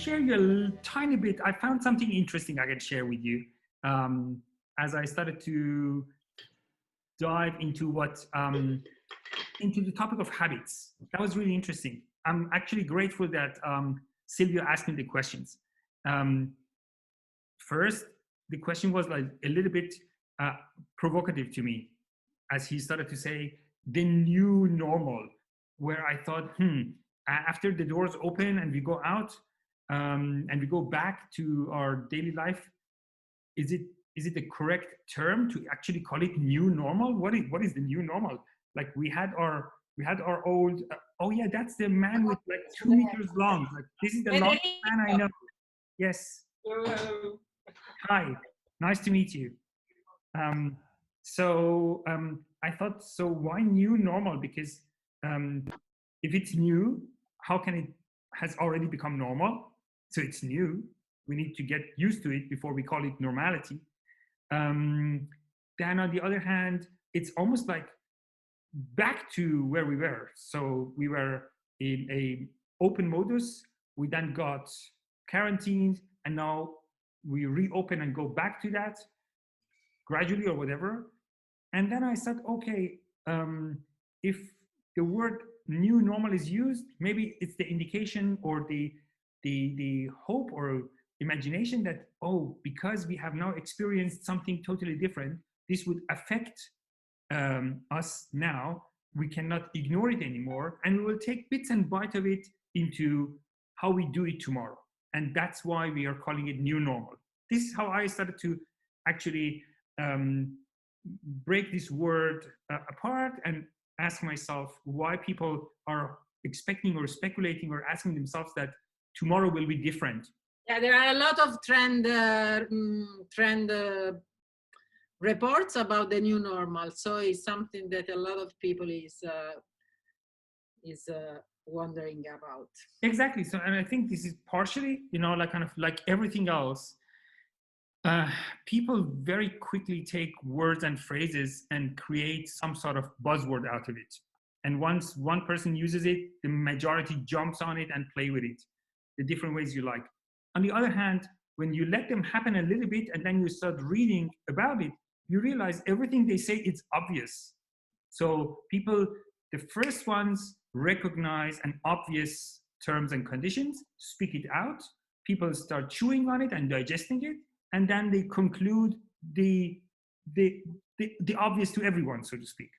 share you a tiny bit. I found something interesting I can share with you as I started to dive into into the topic of habits. That was really interesting. I'm actually grateful that Sylvia asked me the questions. First, the question was like a little bit provocative to me as he started to say the new normal, where I thought, after the doors open and we go out and we go back to our daily life, is it the correct term to actually call it new normal? What is the new normal? Like we had our old oh yeah, that's the man with like 2 meters long. Like this is the longest man I know. Yes. Hi, nice to meet you. I thought, so why new normal? Because if it's new, how can it has already become normal? So it's new. We need to get used to it before we call it normality. Then on the other hand, it's almost like back to where we were. So we were in a open modus. We then got quarantined, and now we reopen and go back to that gradually or whatever. And then I said, okay, if the word new normal is used, maybe it's the indication or the hope or imagination that, oh, because we have now experienced something totally different, this would affect us now. We cannot ignore it anymore, and we will take bits and bites of it into how we do it tomorrow. And that's why we are calling it new normal. This is how I started to actually break this word apart and ask myself why people are expecting or speculating or asking themselves that tomorrow will be different. Yeah, there are a lot of trend reports about the new normal. So it's something that a lot of people is wondering about. Exactly. So, and I think this is partially, like kind of like everything else. People very quickly take words and phrases and create some sort of buzzword out of it. And once one person uses it, the majority jumps on it and play with it the different ways you like. On the other hand, when you let them happen a little bit and then you start reading about it, you realize everything they say is obvious. So people, the first ones recognize an obvious terms and conditions, speak it out, people start chewing on it and digesting it, and then they conclude the obvious to everyone, so to speak.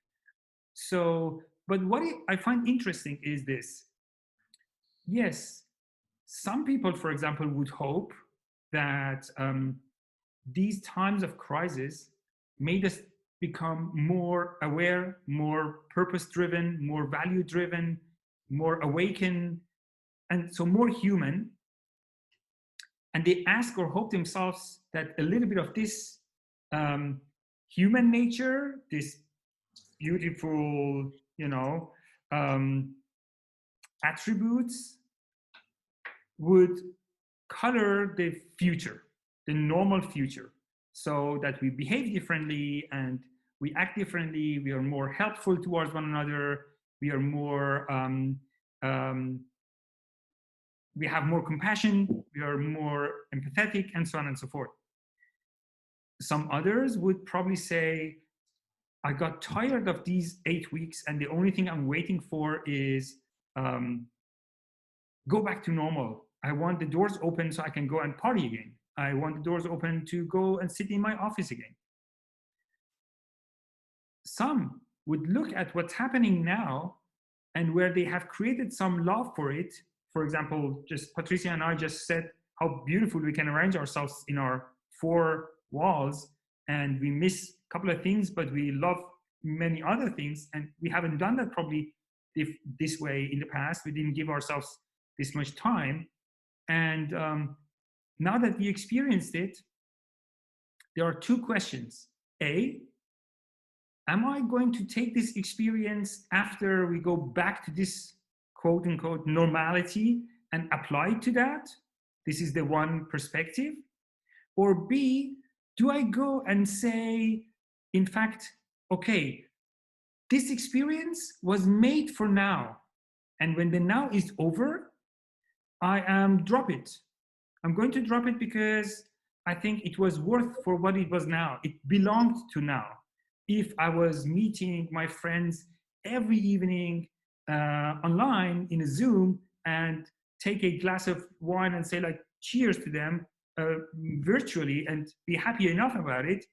So, but what I find interesting is this. Yes, some people, for example, would hope that these times of crisis made us become more aware, more purpose-driven, more value-driven, more awakened, and so more human. And they ask or hope themselves that a little bit of this human nature, this beautiful, attributes would color the future, the normal future, so that we behave differently and we act differently, we are more helpful towards one another, we are more we have more compassion, we are more empathetic, and so on and so forth. Some others would probably say, I got tired of these 8 weeks and the only thing I'm waiting for is go back to normal. I want the doors open so I can go and party again. I want the doors open to go and sit in my office again. Some would look at what's happening now and where they have created some love for it. For example, just Patricia and I just said how beautiful we can arrange ourselves in our 4 walls, and we miss a couple of things, but we love many other things, and we haven't done that probably this way in the past. We didn't give ourselves this much time, and now that we experienced it, there are 2 questions. A, am I going to take this experience after we go back to this quote unquote normality and apply it to that? This is the one perspective. Or B, do I go and say, in fact, okay, this experience was made for now. And when the now is over, I drop it. I'm going to drop it because I think it was worth for what it was now. It belonged to now. If I was meeting my friends every evening online in a Zoom and take a glass of wine and say like cheers to them virtually and be happy enough about it,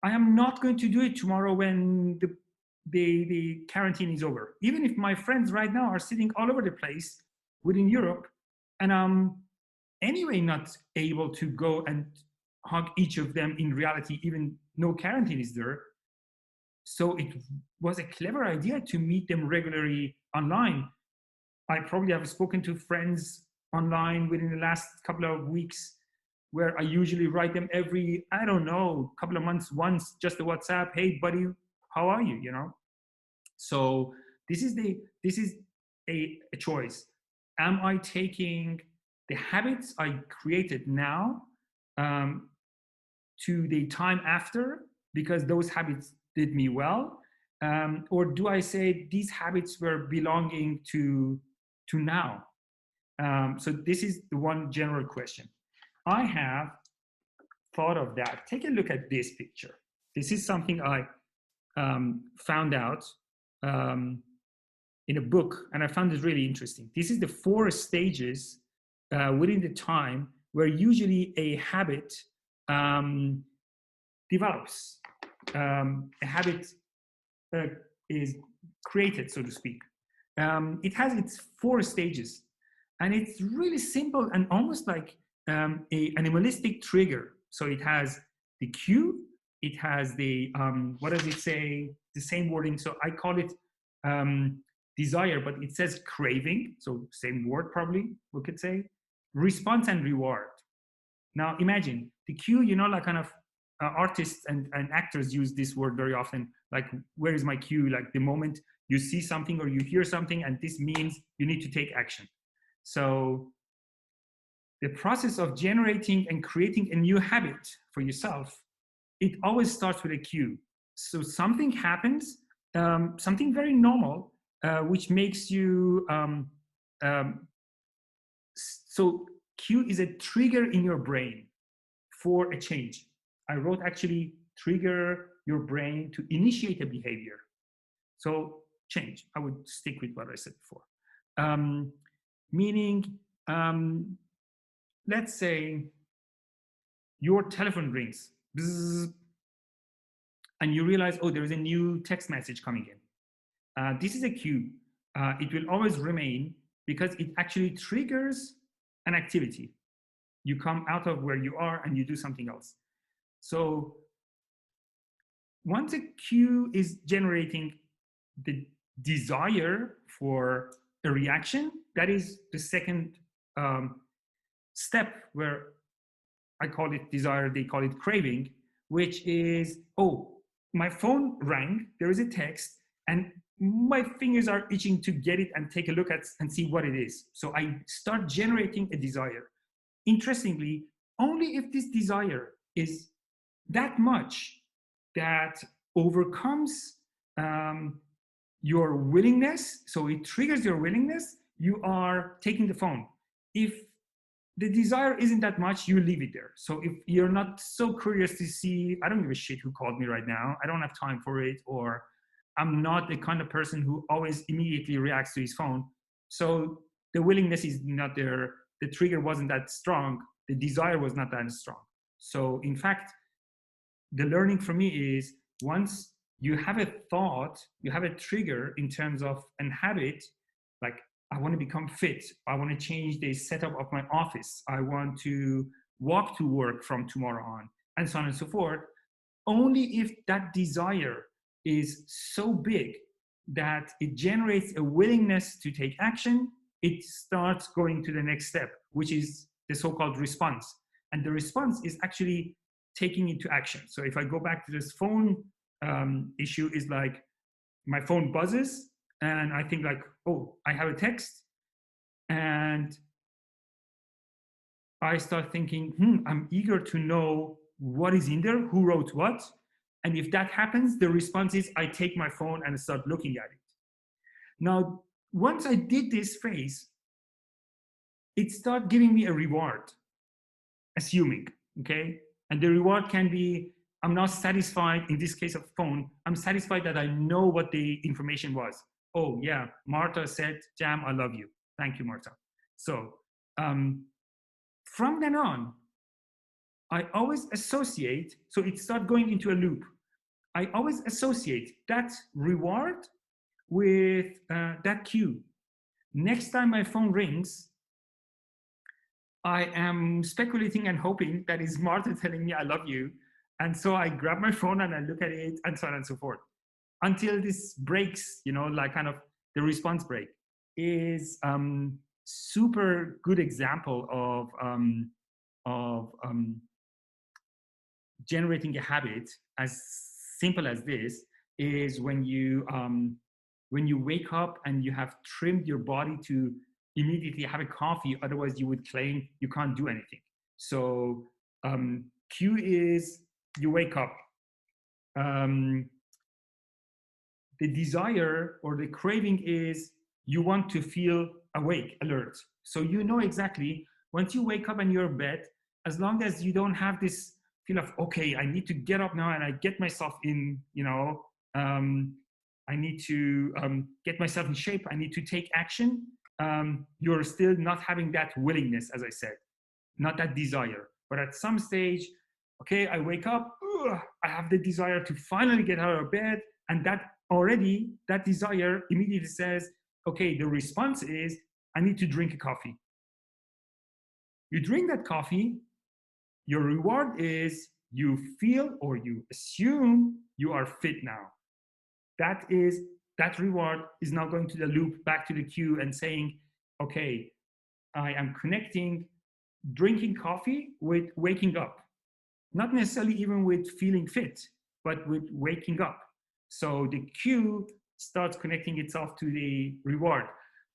I am not going to do it tomorrow when the quarantine is over. Even if my friends right now are sitting all over the place within Europe, and I'm anyway not able to go and hug each of them in reality, even no quarantine is there. So it was a clever idea to meet them regularly online. I probably have spoken to friends online within the last couple of weeks where I usually write them every, I don't know, couple of months once, just a WhatsApp, hey buddy, how are you? You know? So this is a choice. Am I taking the habits I created now to the time after because those habits did me well? Or do I say these habits were belonging to now? So this is the one general question. I have thought of that. Take a look at this picture. This is something I found out in a book, and I found it really interesting. This is the 4 stages within the time where usually a habit develops. A habit is created, so to speak. It has its 4 stages, and it's really simple and almost like an animalistic trigger. So it has the cue, it has the, what does it say? The same wording. So I call it desire, but it says craving. So same word probably, we could say. Response and reward. Now imagine the cue, you know, like kind of artists and actors use this word very often, like where is my cue? Like the moment you see something or you hear something and this means you need to take action. So the process of generating and creating a new habit for yourself, it always starts with a cue. So something happens, something very normal, which makes you, so cue is a trigger in your brain for a change. I wrote actually trigger your brain to initiate a behavior. So change, I would stick with what I said before. Meaning, let's say your telephone rings bzzz, and you realize, oh, there is a new text message coming in. This is a cue. It will always remain because it actually triggers an activity. You come out of where you are and you do something else. So once a cue is generating the desire for a reaction, that is the second step, where I call it desire, they call it craving, which is, oh, my phone rang, there is a text, and my fingers are itching to get it and take a look at and see what it is. So I start generating a desire. Interestingly, only if this desire is that much that overcomes your willingness, so it triggers your willingness, you are taking the phone. If the desire isn't that much, you leave it there. So if you're not so curious to see, I don't give a shit who called me right now, I don't have time for it, or I'm not the kind of person who always immediately reacts to his phone. So the willingness is not there, the trigger wasn't that strong, the desire was not that strong. So in fact, the learning for me is, once you have a thought, you have a trigger in terms of an habit, like I want to become fit, I want to change the setup of my office, I want to walk to work from tomorrow on, and so on and so forth. Only if that desire is so big that it generates a willingness to take action, it starts going to the next step, which is the so-called response. And the response is actually taking into action. So if I go back to this phone issue, is like my phone buzzes and I think like, oh, I have a text, and I start thinking, I'm eager to know what is in there, who wrote what. And if that happens, the response is I take my phone and start looking at it. Now, once I did this phase, it starts giving me a reward, assuming, okay? And the reward can be, I'm not satisfied, in this case of phone, I'm satisfied that I know what the information was. Oh yeah, Martha said, Jam, I love you. Thank you, Martha. So from then on, I always associate, so it starts going into a loop. I always associate that reward with that cue. Next time my phone rings, I am speculating and hoping that is Martha telling me I love you. And so I grab my phone and I look at it and so on and so forth. Until this breaks, you know, like kind of the response break is super good example of generating a habit as simple as this is when you wake up and you have trimmed your body to immediately have a coffee, otherwise you would claim you can't do anything. So Q is you wake up. The desire or the craving is you want to feel awake, alert. So you know exactly once you wake up and you're in bed, as long as you don't have this feel of, okay, I need to get up now and I get myself in, you know, I need to get myself in shape, I need to take action, you're still not having that willingness, as I said, not that desire. But at some stage, okay, I wake up, I have the desire to finally get out of bed, and that already, that desire immediately says, okay, the response is, I need to drink a coffee. You drink that coffee, your reward is you feel or you assume you are fit now. That reward is now going to the loop back to the queue and saying, okay, I am connecting drinking coffee with waking up. Not necessarily even with feeling fit, but with waking up. So the cue starts connecting itself to the reward.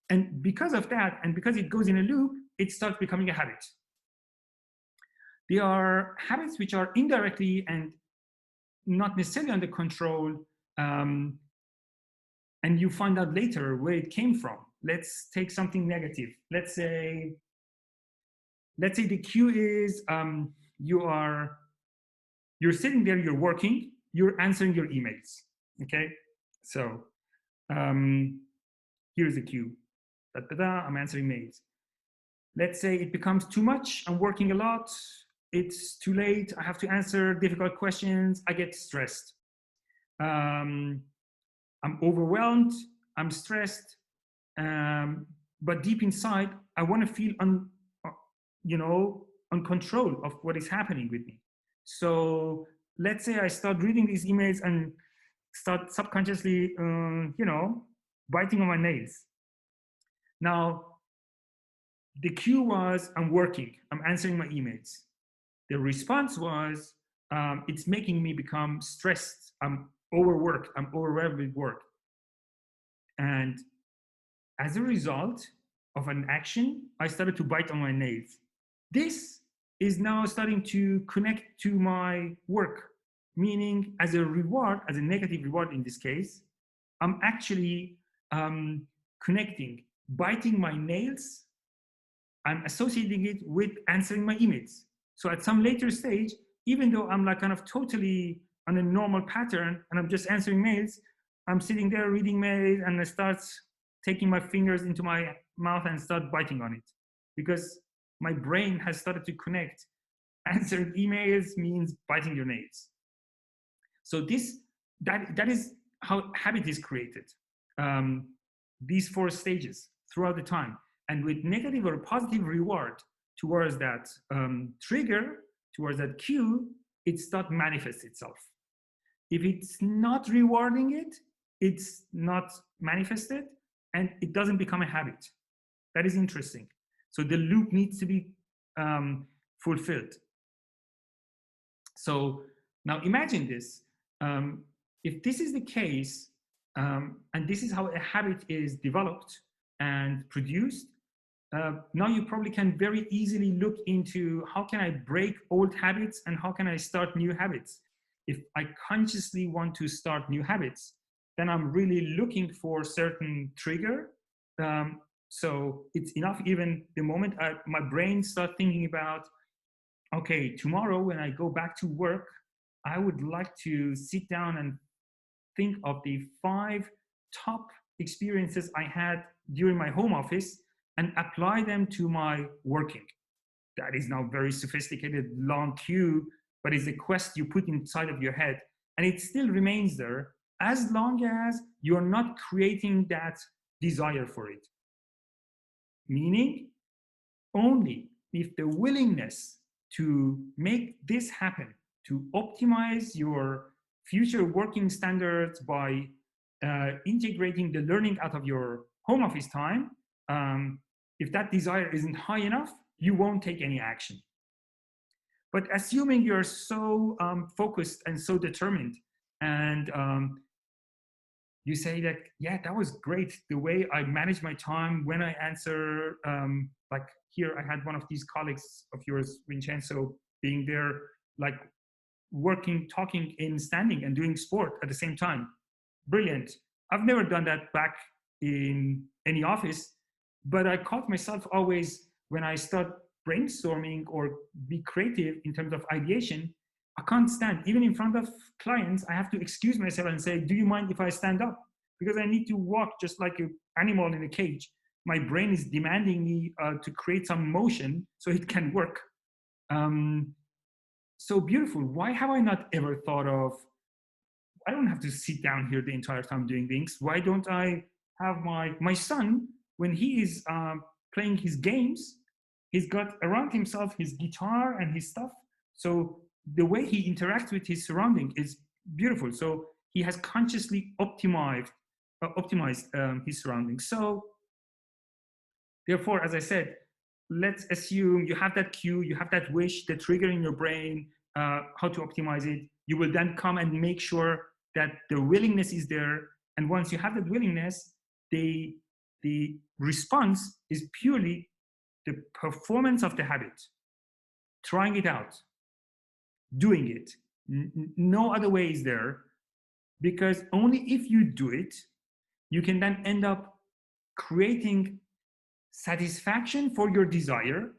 And because of that, and because it goes in a loop, it starts becoming a habit. There are habits which are indirectly and not necessarily under control, and you find out later where it came from. Let's take something negative. Let's say the cue is you're sitting there, you're working, you're answering your emails. Okay, so here's the cue. I'm answering mails. Let's say it becomes too much. I'm working a lot. It's too late. I have to answer difficult questions. I get stressed. I'm overwhelmed. I'm stressed. But deep inside, I want to feel on control of what is happening with me. So let's say I start reading these emails and start subconsciously, biting on my nails. Now, the cue was I'm working, I'm answering my emails. The response was it's making me become stressed. I'm overworked. I'm overwhelmed with work. And as a result of an action, I started to bite on my nails. This is now starting to connect to my work, meaning as a reward, as a negative reward in this case, I'm actually connecting, biting my nails, I'm associating it with answering my emails. So at some later stage, even though I'm like kind of totally on a normal pattern and I'm just answering mails, I'm sitting there reading mails and I start taking my fingers into my mouth and start biting on it because my brain has started to connect. Answering emails means biting your nails. So that is how habit is created. These 4 stages throughout the time. And with negative or positive reward towards that trigger, towards that cue, it starts manifest itself. If it's not rewarding it, it's not manifested, and it doesn't become a habit. That is interesting. So the loop needs to be fulfilled. So now imagine this. If this is the case, and this is how a habit is developed and produced, now you probably can very easily look into how can I break old habits and how can I start new habits. If I consciously want to start new habits, then I'm really looking for certain trigger So it's enough even the moment my brain starts thinking about, okay, tomorrow when I go back to work, I would like to sit down and think of the 5 top experiences I had during my home office and apply them to my working. That is now very sophisticated, long queue, but it's a quest you put inside of your head. And it still remains there as long as you're not creating that desire for it. Meaning, only if the willingness to make this happen, to optimize your future working standards by integrating the learning out of your home office time, if that desire isn't high enough, you won't take any action. But assuming you're so focused and so determined, and you say that, yeah, that was great, the way I manage my time when I answer, like here I had one of these colleagues of yours, Vincenzo, being there, like working, talking in standing and doing sport at the same time. Brilliant. I've never done that back in any office, but I caught myself always when I start brainstorming or be creative in terms of ideation, I can't stand. Even in front of clients, I have to excuse myself and say, do you mind if I stand up? Because I need to walk just like an animal in a cage. My brain is demanding me to create some motion so it can work. So beautiful. Why have I not ever thought of, I don't have to sit down here the entire time doing things. Why don't I have my son, when he is playing his games, he's got around himself his guitar and his stuff. So the way he interacts with his surrounding is beautiful. So he has consciously optimized his surroundings. So therefore, as I said, let's assume you have that cue, you have that wish, the trigger in your brain, how to optimize it. You will then come and make sure that the willingness is there. And once you have that willingness, the response is purely the performance of the habit, trying it out, doing it. No other way is there, because only if you do it, you can then end up creating satisfaction for your desire,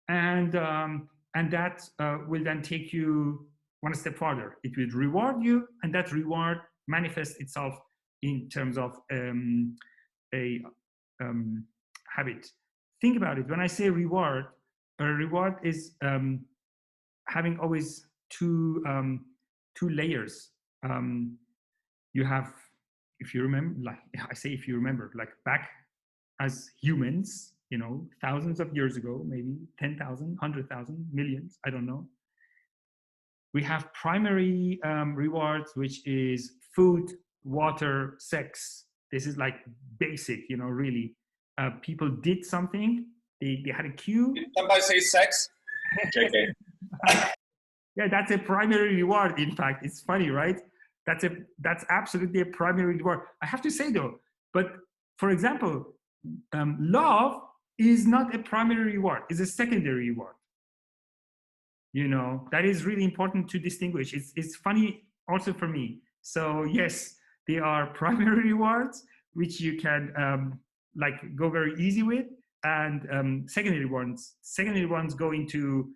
and that will then take you one step further. It will reward you, and that reward manifests itself in terms of a habit. Think about it. When I say reward, a reward is having always two layers. You have, if you remember, like I say, if you remember, like back as humans, you know, thousands of years ago, maybe 10,000, 100,000, millions, I don't know. We have primary rewards, which is food, water, sex. This is like basic, you know, really. People did something, they had a cue. Did somebody say sex? JK. Yeah, that's a primary reward. In fact, it's funny, right? That's absolutely a primary reward. I have to say though, but for example, love is not a primary reward; it's a secondary reward. You know, that is really important to distinguish. It's funny also for me. So yes, they are primary rewards which you can like go very easy with, and secondary ones. Secondary ones go into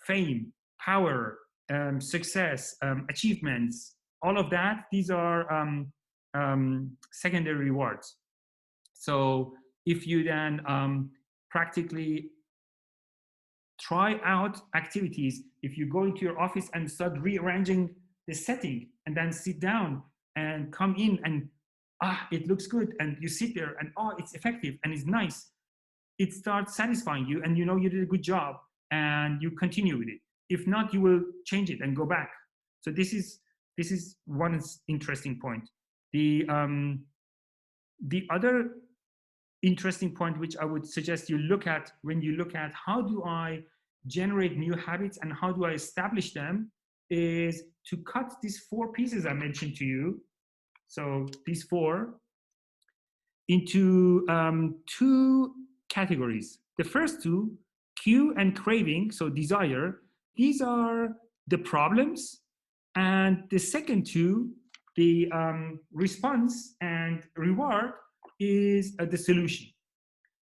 fame, power, success, achievements, all of that. These are secondary rewards. So if you then practically try out activities, if you go into your office and start rearranging the setting and then sit down and come in and it looks good, and you sit there and it's effective and it's nice, it starts satisfying you, and you know you did a good job, and you continue with it. If not, you will change it and go back. So this is one interesting point. The other interesting point which I would suggest you look at when you look at how do I generate new habits and how do I establish them, is to cut these 4 pieces I mentioned to you. So these 4 into 2 categories. The first 2, cue and craving, so desire, these are the problems, and the second 2, the response and reward, is the solution.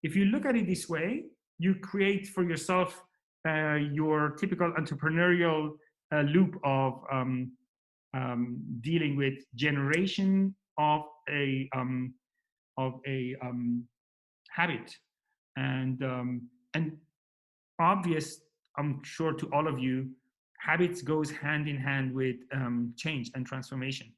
if you look at it this way, you create for yourself your typical entrepreneurial loop of dealing with generation of a habit, and obvious, I'm sure to all of you, habits goes hand in hand with change and transformation.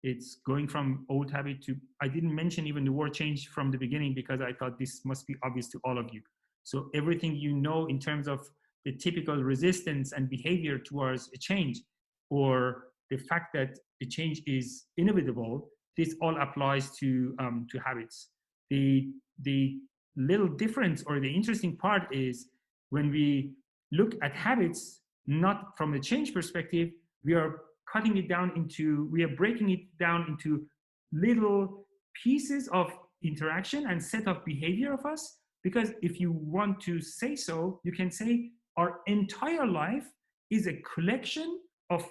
It's going from old habit to, I didn't mention even the word change from the beginning because I thought this must be obvious to all of you. So everything you know in terms of the typical resistance and behavior towards a change, or the fact that the change is inevitable, this all applies to habits. The little difference or the interesting part is when we look at habits, not from the change perspective, we are cutting it down into, we are breaking it down into little pieces of interaction and set of behavior of us. Because if you want to say so, you can say our entire life is a collection of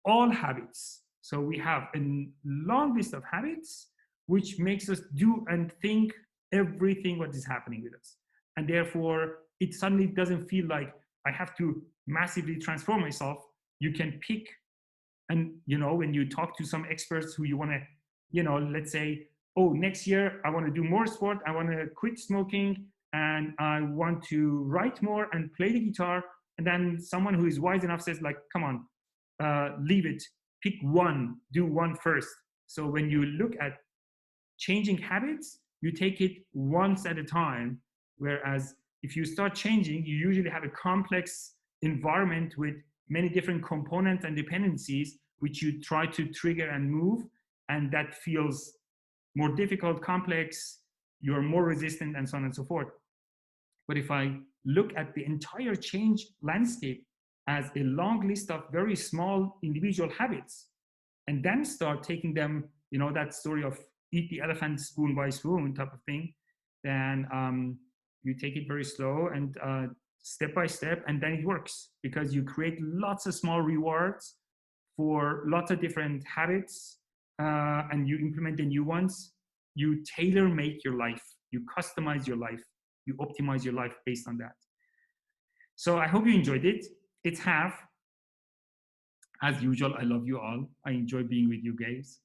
all habits. So we have a long list of habits which makes us do and think everything what is happening with us. And therefore, it suddenly doesn't feel like I have to massively transform myself. You can pick, and when you talk to some experts who you want to, let's say, oh, next year I want to do more sport, I want to quit smoking, and I want to write more and play the guitar. And then someone who is wise enough says, like, come on, leave it, pick one, do one first. So when you look at changing habits, you take it once at a time. Whereas if you start changing, you usually have a complex environment with many different components and dependencies, which you try to trigger and move. And that feels more difficult, complex, you're more resistant, and so on and so forth. But if I look at the entire change landscape as a long list of very small individual habits, and then start taking them, that story of eat the elephant spoon by spoon type of thing, then you take it very slow and step by step, and then it works because you create lots of small rewards for lots of different habits, and you implement the new ones. You tailor make your life, you customize your life, you optimize your life based on that. So I hope you enjoyed it. It's half. As usual, I love you all. I enjoy being with you guys.